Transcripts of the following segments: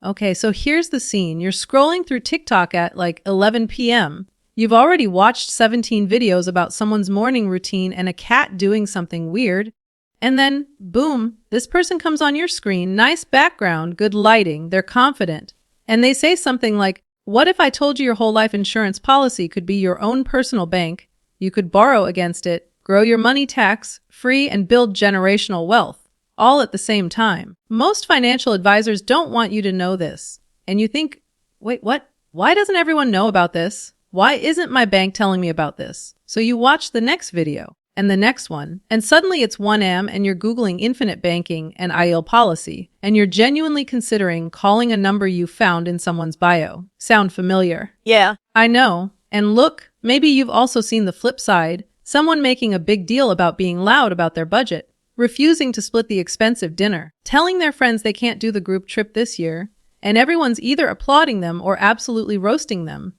Okay, so here's the scene. You're scrolling through TikTok at like 11 p.m. You've already watched 17 videos about someone's morning routine and a cat doing something weird. And then, boom, this person comes on your screen, nice background, good lighting, they're confident. And they say something like, what if I told you your whole life insurance policy could be your own personal bank? You could borrow against it, grow your money tax-free, and build generational wealth, all at the same time. Most financial advisors don't want you to know this. And you think, wait, what? Why doesn't everyone know about this? Why isn't my bank telling me about this? So you watch the next video and the next one, and suddenly it's 1 a.m. and you're Googling infinite banking and IL policy, and you're genuinely considering calling a number you found in someone's bio. Sound familiar? Yeah. I know. And look, maybe you've also seen the flip side, someone making a big deal about being loud about their budget, refusing to split the expensive dinner, telling their friends they can't do the group trip this year, and everyone's either applauding them or absolutely roasting them.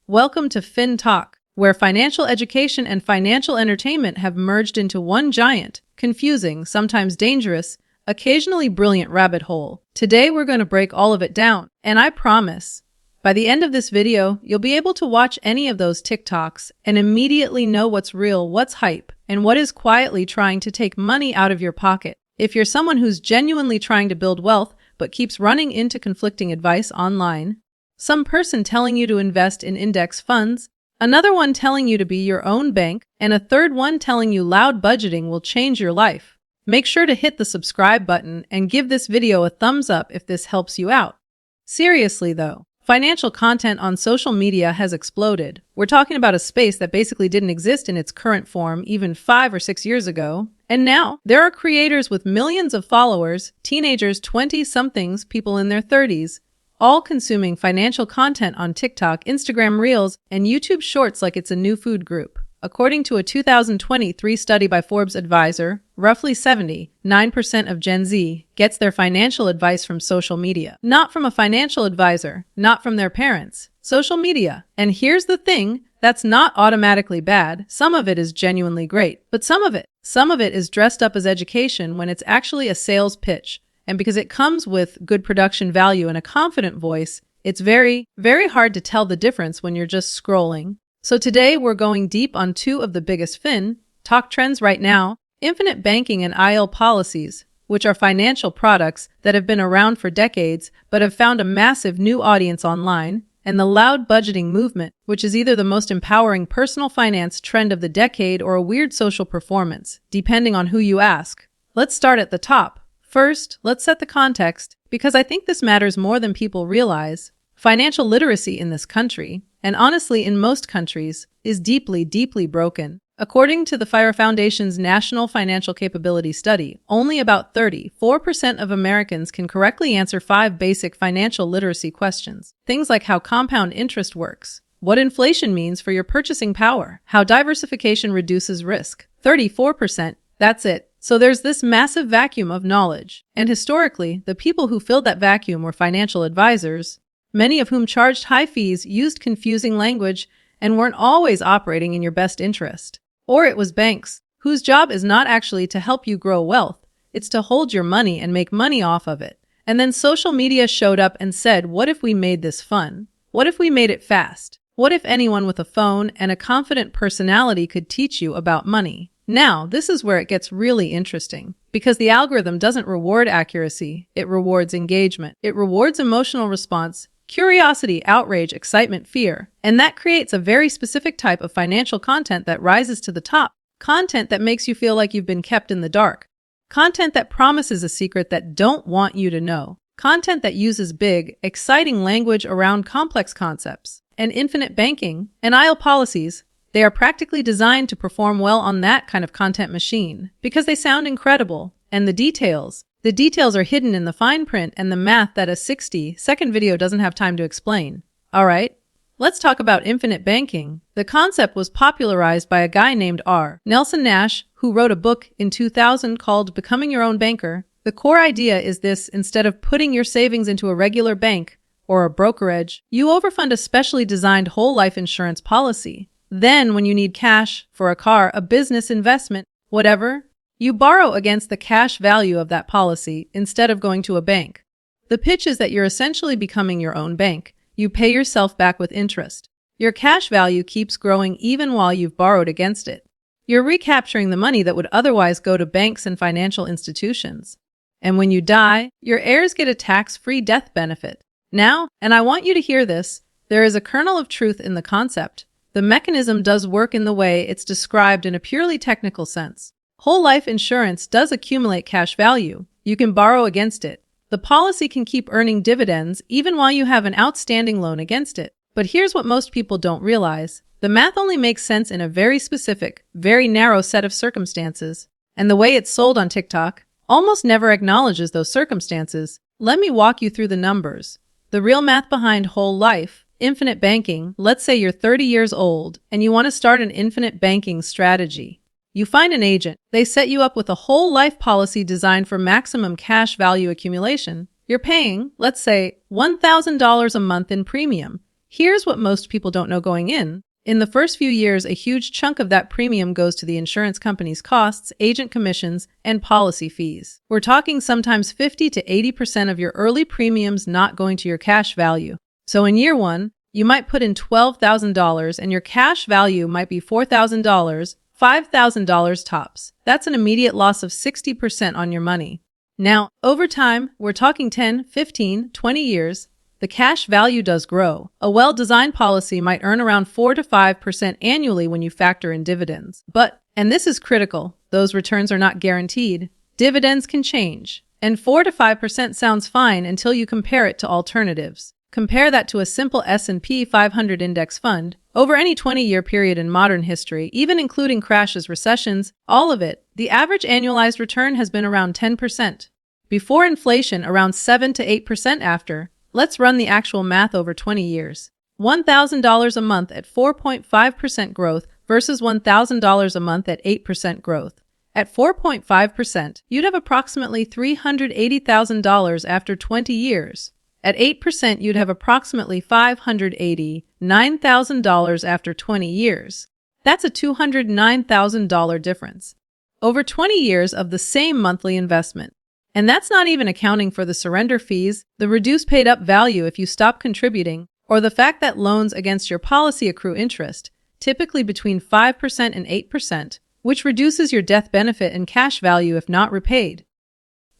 Welcome to Fin-Tok, where financial education and financial entertainment have merged into one giant, confusing, sometimes dangerous, occasionally brilliant rabbit hole. Today we're going to break all of it down, and I promise, by the end of this video, you'll be able to watch any of those TikToks and immediately know what's real, what's hype, and what is quietly trying to take money out of your pocket. If you're someone who's genuinely trying to build wealth but keeps running into conflicting advice online, some person telling you to invest in index funds, another one telling you to be your own bank, and a third one telling you loud budgeting will change your life, make sure to hit the subscribe button and give this video a thumbs up if this helps you out. Seriously though, financial content on social media has exploded. We're talking about a space that basically didn't exist in its current form even 5 or 6 years ago. And now, there are creators with millions of followers, teenagers, 20-somethings, people in their 30s, all consuming financial content on TikTok, Instagram Reels, and YouTube Shorts like it's a new food group. According to a 2023 study by Forbes Advisor, roughly 79% of Gen Z gets their financial advice from social media. Not from a financial advisor, not from their parents. Social media. And here's the thing, that's not automatically bad. Some of it is genuinely great. But some of it is dressed up as education when it's actually a sales pitch. And because it comes with good production value and a confident voice, it's very, very hard to tell the difference when you're just scrolling. So today we're going deep on 2 of the biggest Fin-Tok trends right now, infinite banking and IL policies, which are financial products that have been around for decades but have found a massive new audience online, and the loud budgeting movement, which is either the most empowering personal finance trend of the decade or a weird social performance, depending on who you ask. Let's start at the top. First, let's set the context, because I think this matters more than people realize. Financial literacy in this country, and honestly in most countries, is deeply, deeply broken. According to the Fire Foundation's National Financial Capability Study, only about 34% of Americans can correctly answer 5 basic financial literacy questions. Things like how compound interest works, what inflation means for your purchasing power, how diversification reduces risk. 34%, that's it. So there's this massive vacuum of knowledge. And historically, the people who filled that vacuum were financial advisors, many of whom charged high fees, used confusing language, and weren't always operating in your best interest. Or it was banks, whose job is not actually to help you grow wealth, it's to hold your money and make money off of it. And then social media showed up and said, what if we made this fun? What if we made it fast? What if anyone with a phone and a confident personality could teach you about money? Now, this is where it gets really interesting, because the algorithm doesn't reward accuracy, it rewards engagement. It rewards emotional response, curiosity, outrage, excitement, fear, and that creates a very specific type of financial content that rises to the top. Content that makes you feel like you've been kept in the dark. Content that promises a secret that don't want you to know. Content that uses big, exciting language around complex concepts. And infinite banking and IL policies, they are practically designed to perform well on that kind of content machine because they sound incredible. And the details are hidden in the fine print and the math that a 60-second video doesn't have time to explain. All right, let's talk about infinite banking. The concept was popularized by a guy named R. Nelson Nash, who wrote a book in 2000 called Becoming Your Own Banker. The core idea is this: instead of putting your savings into a regular bank or a brokerage, you overfund a specially designed whole life insurance policy. Then, when you need cash for a car, a business investment, whatever, you borrow against the cash value of that policy instead of going to a bank. The pitch is that you're essentially becoming your own bank. You pay yourself back with interest. Your cash value keeps growing even while you've borrowed against it. You're recapturing the money that would otherwise go to banks and financial institutions. And when you die, your heirs get a tax-free death benefit. Now, and I want you to hear this, there is a kernel of truth in the concept. The mechanism does work in the way it's described in a purely technical sense. Whole life insurance does accumulate cash value. You can borrow against it. The policy can keep earning dividends even while you have an outstanding loan against it. But here's what most people don't realize. The math only makes sense in a very specific, very narrow set of circumstances. And the way it's sold on TikTok almost never acknowledges those circumstances. Let me walk you through the numbers. The real math behind whole life, infinite banking. Let's say you're 30 years old and you want to start an infinite banking strategy. You find an agent. They set you up with a whole life policy designed for maximum cash value accumulation. You're paying, let's say, $1,000 a month in premium. Here's what most people don't know going in. In the first few years, a huge chunk of that premium goes to the insurance company's costs, agent commissions, and policy fees. We're talking sometimes 50 to 80% of your early premiums not going to your cash value. So in year one, you might put in $12,000 and your cash value might be $4,000, $5,000 tops. That's an immediate loss of 60% on your money. Now, over time, we're talking 10, 15, 20 years, the cash value does grow. A well-designed policy might earn around 4 to 5% annually when you factor in dividends. But, and this is critical, those returns are not guaranteed. Dividends can change. And 4 to 5% sounds fine until you compare it to alternatives. Compare that to a simple S&P 500 index fund. Over any 20-year period in modern history, even including crashes, recessions, all of it, the average annualized return has been around 10%. Before inflation, around 7 to 8% after. Let's run the actual math over 20 years. $1,000 a month at 4.5% growth versus $1,000 a month at 8% growth. At 4.5%, you'd have approximately $380,000 after 20 years. At 8%, you'd have approximately $589,000 after 20 years. That's a $209,000 difference. Over 20 years of the same monthly investment. And that's not even accounting for the surrender fees, the reduced paid-up value if you stop contributing, or the fact that loans against your policy accrue interest, typically between 5% and 8%, which reduces your death benefit and cash value if not repaid.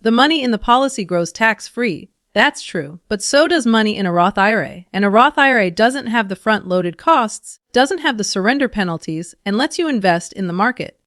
The money in the policy grows tax-free. That's true, but so does money in a Roth IRA. And a Roth IRA doesn't have the front-loaded costs, doesn't have the surrender penalties, and lets you invest in the market.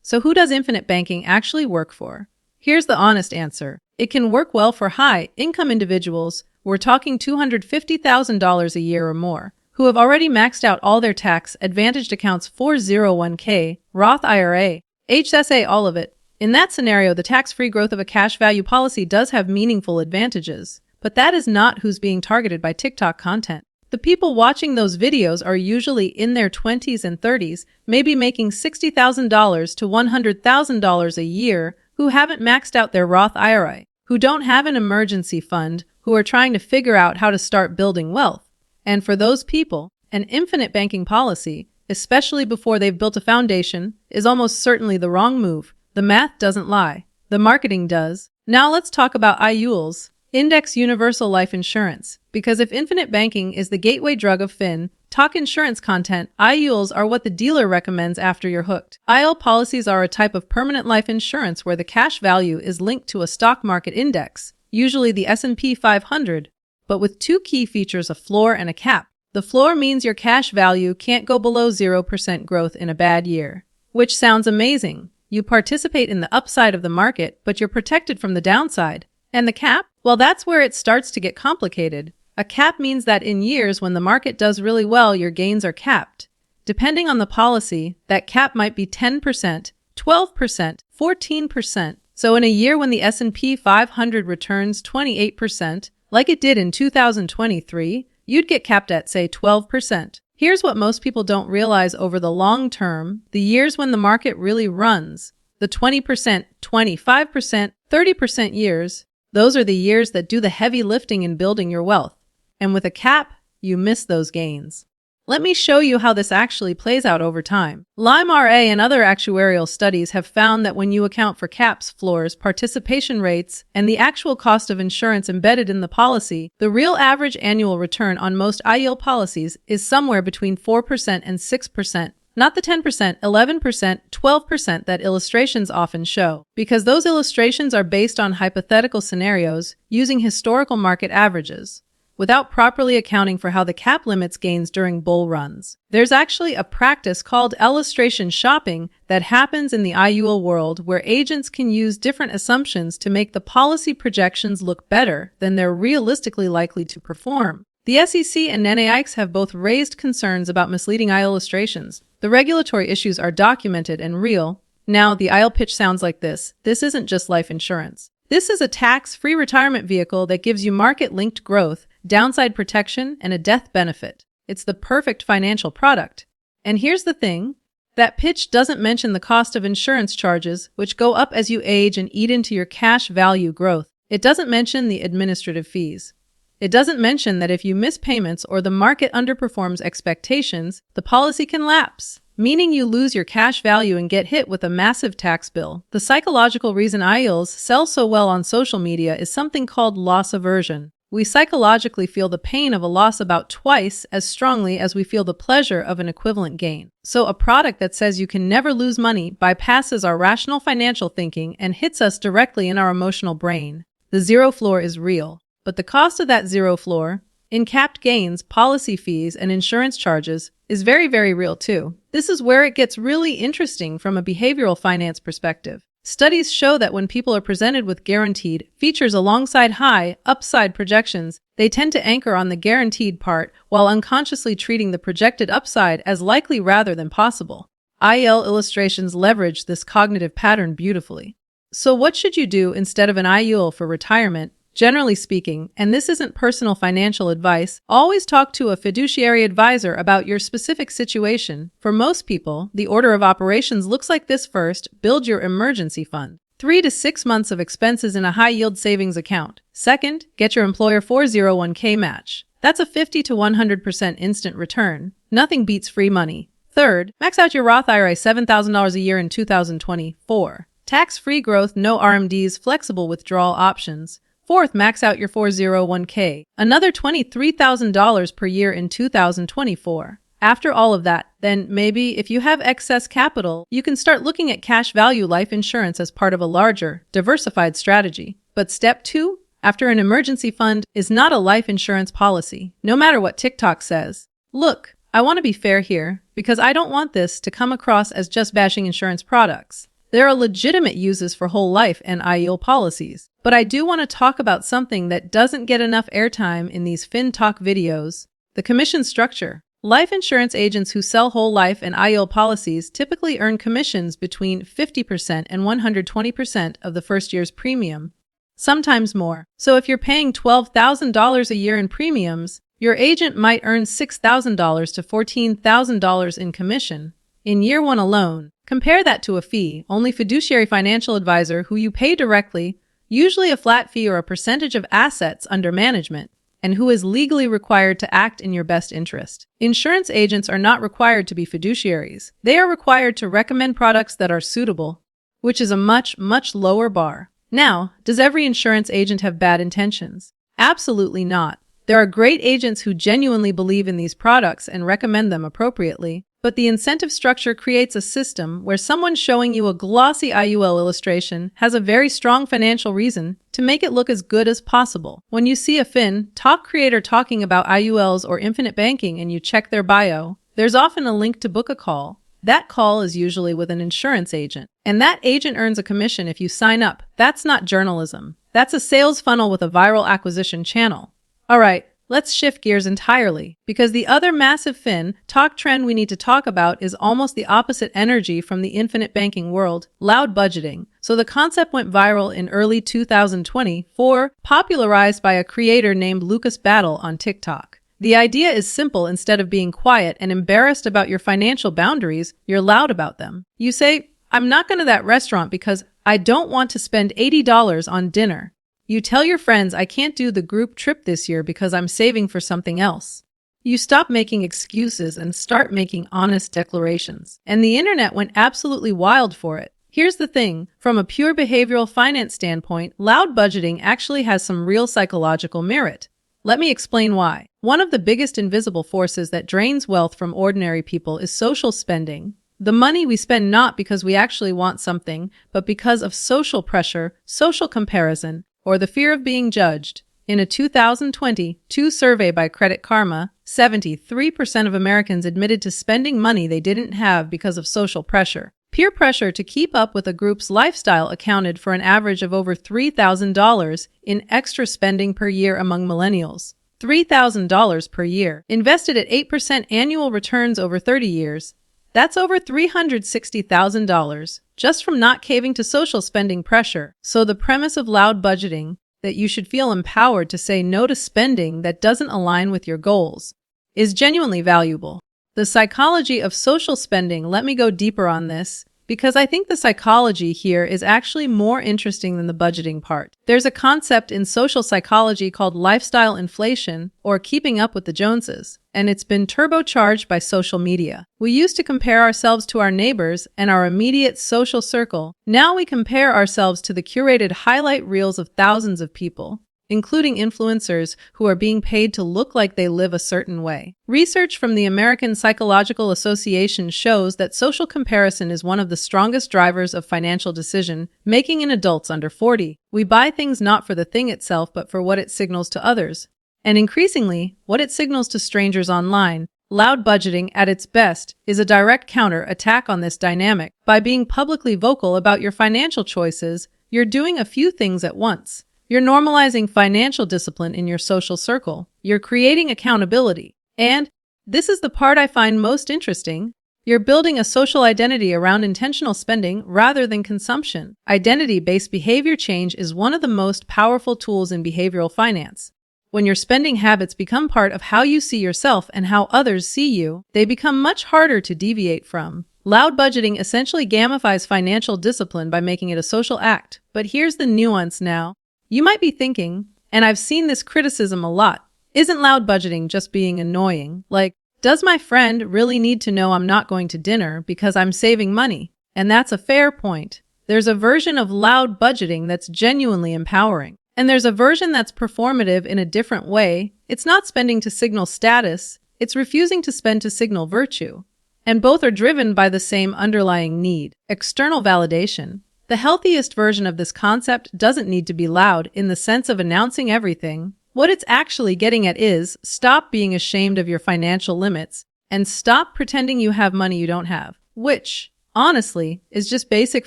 So who does infinite banking actually work for? Here's the honest answer. It can work well for high-income individuals, we're talking $250,000 a year or more, who have already maxed out all their tax-advantaged accounts 401k, Roth IRA, HSA, all of it. In that scenario, the tax-free growth of a cash value policy does have meaningful advantages. But that is not who's being targeted by TikTok content. The people watching those videos are usually in their 20s and 30s, maybe making $60,000 to $100,000 a year, who haven't maxed out their Roth IRA, who don't have an emergency fund, who are trying to figure out how to start building wealth. And for those people, an infinite banking policy, especially before they've built a foundation, is almost certainly the wrong move. The math doesn't lie. The marketing does. Now let's talk about IULs, Index Universal Life Insurance, because if infinite banking is the gateway drug of Fin-Tok insurance content, IULs are what the dealer recommends after you're hooked. IUL policies are a type of permanent life insurance where the cash value is linked to a stock market index, usually the S&P 500, but with two key features, a floor and a cap. The floor means your cash value can't go below 0% growth in a bad year, which sounds amazing. You participate in the upside of the market, but you're protected from the downside. And the cap? Well, that's where it starts to get complicated. A cap means that in years when the market does really well, your gains are capped. Depending on the policy, that cap might be 10%, 12%, 14%. So in a year when the S&P 500 returns 28%, like it did in 2023, you'd get capped at, say, 12%. Here's what most people don't realize over the long term, the years when the market really runs, the 20%, 25%, 30% years, those are the years that do the heavy lifting in building your wealth. And with a cap, you miss those gains. Let me show you how this actually plays out over time. LIME-RA and other actuarial studies have found that when you account for caps, floors, participation rates, and the actual cost of insurance embedded in the policy, the real average annual return on most IUL policies is somewhere between 4% and 6%. Not the 10%, 11%, 12% that illustrations often show, because those illustrations are based on hypothetical scenarios using historical market averages, without properly accounting for how the cap limits gains during bull runs. There's actually a practice called illustration shopping that happens in the IUL world where agents can use different assumptions to make the policy projections look better than they're realistically likely to perform. The SEC and NAICS have both raised concerns about misleading IUL illustrations. The regulatory issues are documented and real. Now, the IUL pitch sounds like this. This isn't just life insurance. This is a tax-free retirement vehicle that gives you market-linked growth, downside protection, and a death benefit. It's the perfect financial product. And here's the thing. That pitch doesn't mention the cost of insurance charges, which go up as you age and eat into your cash value growth. It doesn't mention the administrative fees. It doesn't mention that if you miss payments or the market underperforms expectations, the policy can lapse, meaning you lose your cash value and get hit with a massive tax bill. The psychological reason IULs sell so well on social media is something called loss aversion. We psychologically feel the pain of a loss about twice as strongly as we feel the pleasure of an equivalent gain. So a product that says you can never lose money bypasses our rational financial thinking and hits us directly in our emotional brain. The zero floor is real. But the cost of that zero floor, in capped gains, policy fees, and insurance charges, is very, very real too. This is where it gets really interesting from a behavioral finance perspective. Studies show that when people are presented with guaranteed features alongside high upside projections, they tend to anchor on the guaranteed part while unconsciously treating the projected upside as likely rather than possible. IUL illustrations leverage this cognitive pattern beautifully. So what should you do instead of an IUL for retirement? Generally speaking, and this isn't personal financial advice, always talk to a fiduciary advisor about your specific situation. For most people, the order of operations looks like this. First, build your emergency fund. 3 to 6 months of expenses in a high-yield savings account. Second, get your employer 401k match. That's a 50 to 100% instant return. Nothing beats free money. Third, max out your Roth IRA $7,000 a year in 2024. Tax-free growth, no RMDs, flexible withdrawal options. Fourth, max out your 401k, another $23,000 per year in 2024. After all of that, then maybe if you have excess capital, you can start looking at cash value life insurance as part of a larger, diversified strategy. But step 2, after an emergency fund, is not a life insurance policy, no matter what TikTok says. Look, I want to be fair here, because I don't want this to come across as just bashing insurance products. There are legitimate uses for whole life and IUL policies. But I do want to talk about something that doesn't get enough airtime in these Fin-Tok videos: the commission structure. Life insurance agents who sell whole life and IUL policies typically earn commissions between 50% and 120% of the first year's premium, sometimes more. So if you're paying $12,000 a year in premiums, your agent might earn $6,000 to $14,000 in commission in year 1 alone. Compare that to a fee-only fiduciary financial advisor who you pay directly, usually a flat fee or a percentage of assets under management, and who is legally required to act in your best interest. Insurance agents are not required to be fiduciaries. They are required to recommend products that are suitable, which is a much, much lower bar. Now, does every insurance agent have bad intentions? Absolutely not. There are great agents who genuinely believe in these products and recommend them appropriately. But the incentive structure creates a system where someone showing you a glossy IUL illustration has a very strong financial reason to make it look as good as possible. When you see a Fin-Tok creator talking about IULs or infinite banking and you check their bio, there's often a link to book a call. That call is usually with an insurance agent, and that agent earns a commission if you sign up. That's not journalism. That's a sales funnel with a viral acquisition channel. All right. Let's shift gears entirely, because the other massive Fin-Tok trend we need to talk about is almost the opposite energy from the infinite banking world: loud budgeting. So the concept went viral in early 2024, popularized by a creator named Lucas Battle on TikTok. The idea is simple. Instead of being quiet and embarrassed about your financial boundaries, you're loud about them. You say, "I'm not going to that restaurant because I don't want to spend $80 on dinner." You tell your friends, "I can't do the group trip this year because I'm saving for something else." You stop making excuses and start making honest declarations. And the internet went absolutely wild for it. Here's the thing, from a pure behavioral finance standpoint, loud budgeting actually has some real psychological merit. Let me explain why. One of the biggest invisible forces that drains wealth from ordinary people is social spending. The money we spend not because we actually want something, but because of social pressure, social comparison, or the fear of being judged. In a 2022 survey by Credit Karma, 73% of Americans admitted to spending money they didn't have because of social pressure. Peer pressure to keep up with a group's lifestyle accounted for an average of over $3,000 in extra spending per year among millennials. $3,000 per year. Invested at 8% annual returns over 30 years. That's over $360,000 just from not caving to social spending pressure. So the premise of loud budgeting, that you should feel empowered to say no to spending that doesn't align with your goals, is genuinely valuable. The psychology of social spending, let me go deeper on this, because I think the psychology here is actually more interesting than the budgeting part. There's a concept in social psychology called lifestyle inflation, or keeping up with the Joneses, and it's been turbocharged by social media. We used to compare ourselves to our neighbors and our immediate social circle. Now we compare ourselves to the curated highlight reels of thousands of people, including influencers who are being paid to look like they live a certain way. Research from the American Psychological Association shows that social comparison is one of the strongest drivers of financial decision-making in adults under 40. We buy things not for the thing itself, but for what it signals to others, and increasingly, what it signals to strangers online. Loud budgeting, at its best, is a direct counter-attack on this dynamic. By being publicly vocal about your financial choices, you're doing a few things at once. You're normalizing financial discipline in your social circle. You're creating accountability. And, this is the part I find most interesting, you're building a social identity around intentional spending rather than consumption. Identity-based behavior change is one of the most powerful tools in behavioral finance. When your spending habits become part of how you see yourself and how others see you, they become much harder to deviate from. Loud budgeting essentially gamifies financial discipline by making it a social act. But here's the nuance now. You might be thinking, and I've seen this criticism a lot, isn't loud budgeting just being annoying? Like, does my friend really need to know I'm not going to dinner because I'm saving money? And that's a fair point. There's a version of loud budgeting that's genuinely empowering. And there's a version that's performative in a different way. It's not spending to signal status, it's refusing to spend to signal virtue. And both are driven by the same underlying need, external validation. The healthiest version of this concept doesn't need to be loud in the sense of announcing everything. What it's actually getting at is, stop being ashamed of your financial limits and stop pretending you have money you don't have, which, honestly, is just basic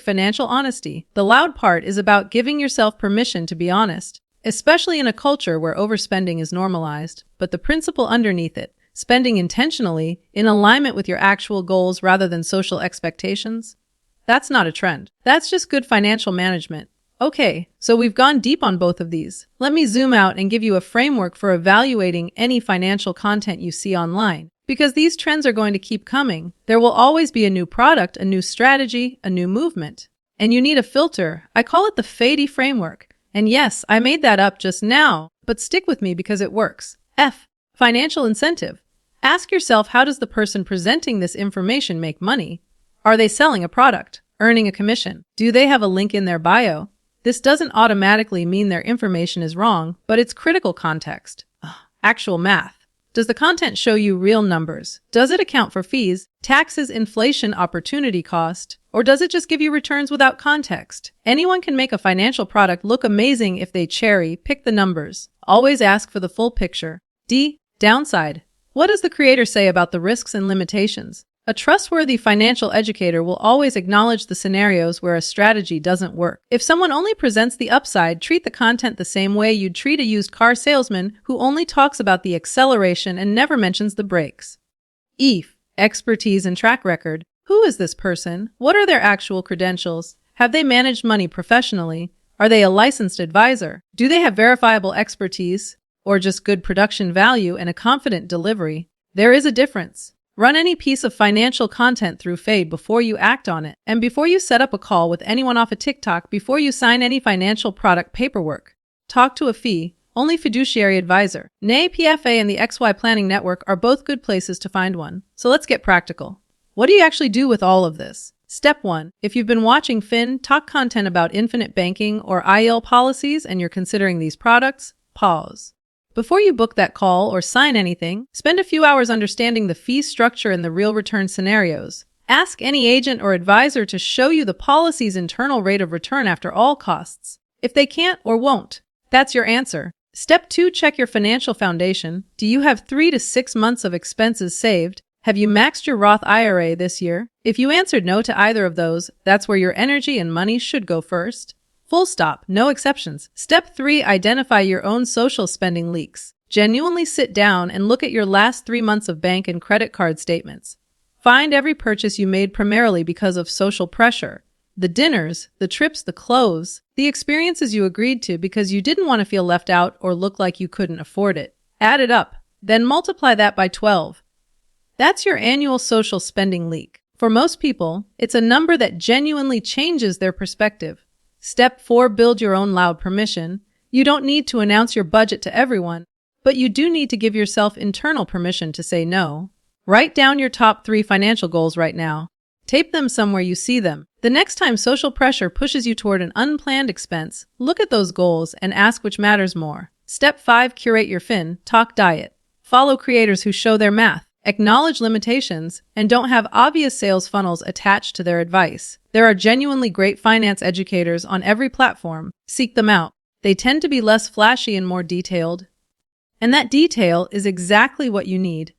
financial honesty. The loud part is about giving yourself permission to be honest, especially in a culture where overspending is normalized, but the principle underneath it, spending intentionally, in alignment with your actual goals rather than social expectations, that's not a trend. That's just good financial management. Okay, so we've gone deep on both of these. Let me zoom out and give you a framework for evaluating any financial content you see online. Because these trends are going to keep coming. There will always be a new product, a new strategy, a new movement. And you need a filter. I call it the FADE framework. And yes, I made that up just now, but stick with me because it works. F. Financial incentive. Ask yourself, how does the person presenting this information make money? Are they selling a product? Earning a commission? Do they have a link in their bio? This doesn't automatically mean their information is wrong, but it's critical context. Actual math. Does the content show you real numbers? Does it account for fees, taxes, inflation, opportunity cost? Or does it just give you returns without context? Anyone can make a financial product look amazing if they cherry-pick the numbers. Always ask for the full picture. D. Downside. What does the creator say about the risks and limitations? A trustworthy financial educator will always acknowledge the scenarios where a strategy doesn't work. If someone only presents the upside, treat the content the same way you'd treat a used car salesman who only talks about the acceleration and never mentions the brakes. E. Expertise and track record. Who is this person? What are their actual credentials? Have they managed money professionally? Are they a licensed advisor? Do they have verifiable expertise? Or just good production value and a confident delivery? There is a difference. Run any piece of financial content through FADE before you act on it, and before you set up a call with anyone off a TikTok, before you sign any financial product paperwork. Talk to a fee. Only Fiduciary Advisor. Nay, PFA and the XY Planning Network are both good places to find one. So let's get practical. What do you actually do with all of this? Step 1. If you've been watching Fin-Tok content about infinite banking or IL policies and you're considering these products, pause. Before you book that call or sign anything, spend a few hours understanding the fee structure and the real return scenarios. Ask any agent or advisor to show you the policy's internal rate of return after all costs. If they can't or won't, that's your answer. Step 2. Check your financial foundation. Do you have 3 to 6 months of expenses saved? Have you maxed your Roth IRA this year? If you answered no to either of those, that's where your energy and money should go first. Full stop, no exceptions. Step 3. Identify your own social spending leaks. Genuinely sit down and look at your last 3 months of bank and credit card statements. Find every purchase you made primarily because of social pressure. The dinners, the trips, the clothes, the experiences you agreed to because you didn't want to feel left out or look like you couldn't afford it. Add it up, then multiply that by 12. That's your annual social spending leak. For most people, it's a number that genuinely changes their perspective. Step 4. Build your own loud permission. You don't need to announce your budget to everyone, but you do need to give yourself internal permission to say no. Write down your top 3 financial goals right now. Tape them somewhere you see them. The next time social pressure pushes you toward an unplanned expense, look at those goals and ask which matters more. Step 5. Curate your Fin-Tok diet. Follow creators who show their math, acknowledge limitations, and don't have obvious sales funnels attached to their advice. There are genuinely great finance educators on every platform. Seek them out. They tend to be less flashy and more detailed. And that detail is exactly what you need.